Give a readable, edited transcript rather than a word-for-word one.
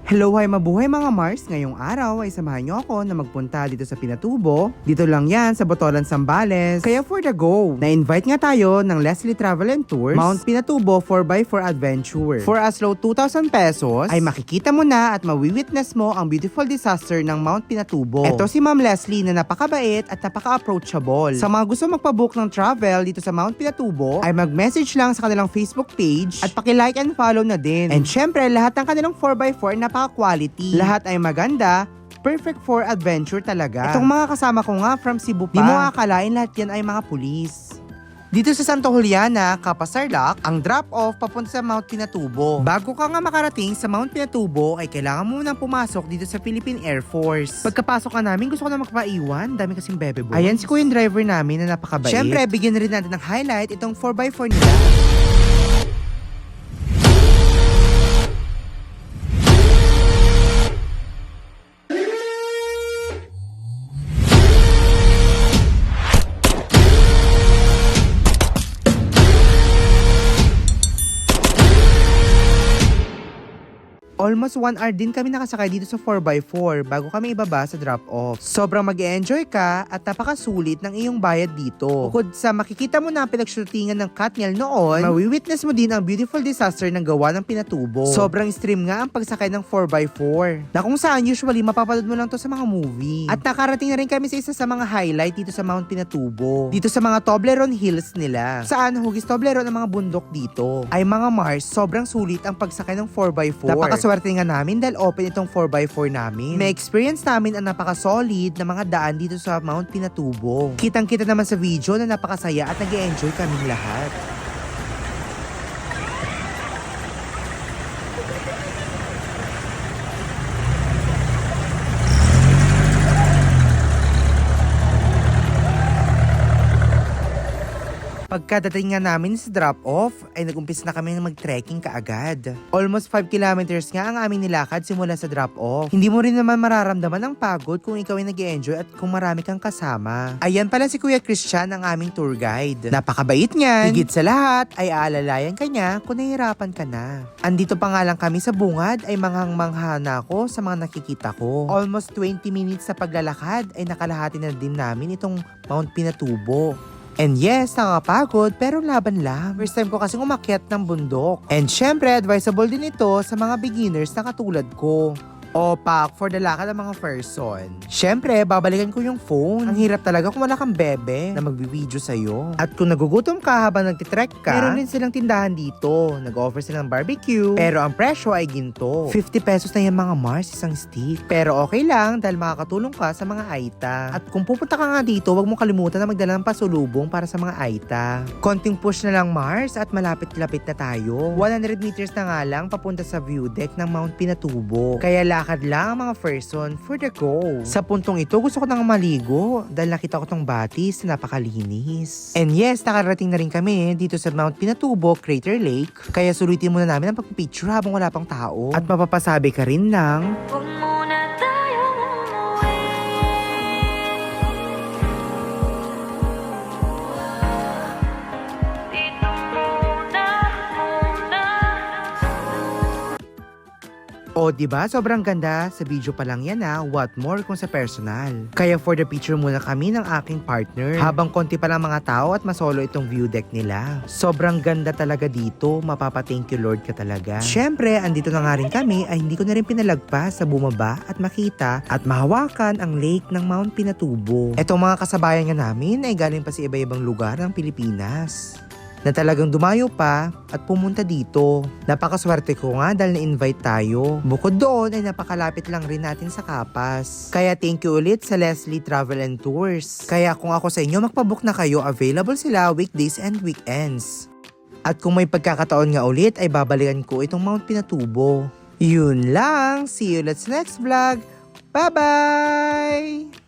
Hello, hi, mabuhay mga Mars! Ngayong araw ay samahan nyo ako na magpunta dito sa Pinatubo. Dito lang yan sa Botolan, Zambales. Kaya for the go, na-invite nga tayo ng Leslie Travel and Tours Mount Pinatubo 4x4 Adventure. For as low 2,000 pesos, ay makikita mo na at mawi-witness mo ang beautiful disaster ng Mount Pinatubo. Ito si Ma'am Leslie na napakabait at napaka-approachable. Sa mga gusto magpabook ng travel dito sa Mount Pinatubo, ay mag-message lang sa kanilang Facebook page at paki-like and follow na din. And syempre, lahat ng kanilang 4x4 napaka-quality. Lahat ay maganda, perfect for adventure talaga. Itong mga kasama ko nga from Cebu pa. Di mo akalain lahat yan ay mga pulis. Dito sa Santa Juliana, Kapasarlac, ang drop-off papunta sa Mount Pinatubo. Bago ka nga makarating sa Mount Pinatubo, ay kailangan mo nang pumasok dito sa Philippine Air Force. Pagkapasok ka namin, gusto ko na magpaiwan. Dami kasing bebe bones. Ayan si Kuya yung driver namin na napakabait. Syempre, bigyan rin natin ng highlight itong 4x4 nila. Almost 1 hour din kami nakasakay dito sa 4x4 bago kami ibaba sa drop-off. Sobrang mag-e-enjoy ka at napakasulit ng iyong bayad dito. Bukod sa makikita mo na ang pinagshootingan ng Katniel noon, mawi-witness mo din ang beautiful disaster ng gawa ng Pinatubo. Sobrang extreme nga ang pagsakay ng 4x4 na kung saan usually mapapanood mo lang to sa mga movie. At nakarating na rin kami sa isa sa mga highlight dito sa Mount Pinatubo. Dito sa mga Toblerone Hills nila. Saan hugis Toblerone ang mga bundok dito. Ay mga Mars, sobrang sulit ang pagsakay ng 4x4. Swerte nga namin dahil open itong 4x4 namin. May experience namin ang napaka-solid na mga daan dito sa Mount Pinatubo. Kitang-kita naman sa video na napakasaya at nag-e-enjoy kaming lahat. Pagkadating nga namin sa drop-off, ay nag-umpis na kami mag-trekking kaagad. Almost 5 kilometers nga ang aming nilakad simula sa drop-off. Hindi mo rin naman mararamdaman ang pagod kung ikaw ay nag-e-enjoy at kung marami kang kasama. Ayan pala si Kuya Christian, ang aming tour guide. Napakabait niyan. Higit sa lahat, ay aalalayan ka niya kung nahihirapan ka na. Andito pa nga lang kami sa bungad, ay manghang-mangha na ako sa mga nakikita ko. Almost 20 minutes sa paglalakad, ay nakalahati na din namin itong Mount Pinatubo. And yes, nakakapagod pero laban lang. First time ko kasing umakyat ng bundok. And syempre, advisable din ito sa mga beginners na katulad ko. O pack for the lakad ng mga person. Syempre, babalikan ko yung phone. Ang hirap talaga kung wala kang bebe na magbibideo sa'yo. At kung nagugutom ka habang nagtitrek ka, meron din silang tindahan dito. Nag-offer silang barbecue, pero ang presyo ay ginto. 50 pesos na yung mga Mars, isang stick. Pero okay lang dahil makakatulong ka sa mga Aita. At kung pupunta ka nga dito, wag mong kalimutan na magdala ng pasulubong para sa mga Aita. Konting push na lang Mars at malapit-lapit na tayo. 100 meters na nga lang papunta sa view deck ng Mount Pinatubo. Kaya lakad lang ang mga person for the go. Sa puntong ito, gusto ko nang maligo dahil nakita ko tong batis na napakalinis. And yes, nakarating na rin kami dito sa Mount Pinatubo, Crater Lake. Kaya sulitin muna namin ang pagpipicture habang wala pang tao. At mapapasabi ka rin ng o diba, sobrang ganda. Sa video pa lang yan what more kung sa personal. Kaya for the picture muna kami ng aking partner. Habang konti pa lang mga tao at masolo itong view deck nila. Sobrang ganda talaga dito. Mapapa-thank you Lord ka talaga. Syempre, andito na nga rin kami ay hindi ko na rin pinalagpas sa bumaba at makita at mahawakan ang lake ng Mount Pinatubo. Etong mga kasabayan nga namin ay galing pa sa iba-ibang lugar ng Pilipinas na talagang dumayo pa at pumunta dito. Napakaswerte ko nga dahil na-invite tayo. Bukod doon ay napakalapit lang rin natin sa Kapas. Kaya thank you ulit sa Leslie Travel and Tours. Kaya kung ako sa inyo, magpabook na kayo. Available sila weekdays and weekends. At kung may pagkakataon nga ulit ay babalikan ko itong Mount Pinatubo. Yun lang. See you let's next vlog. Bye-bye!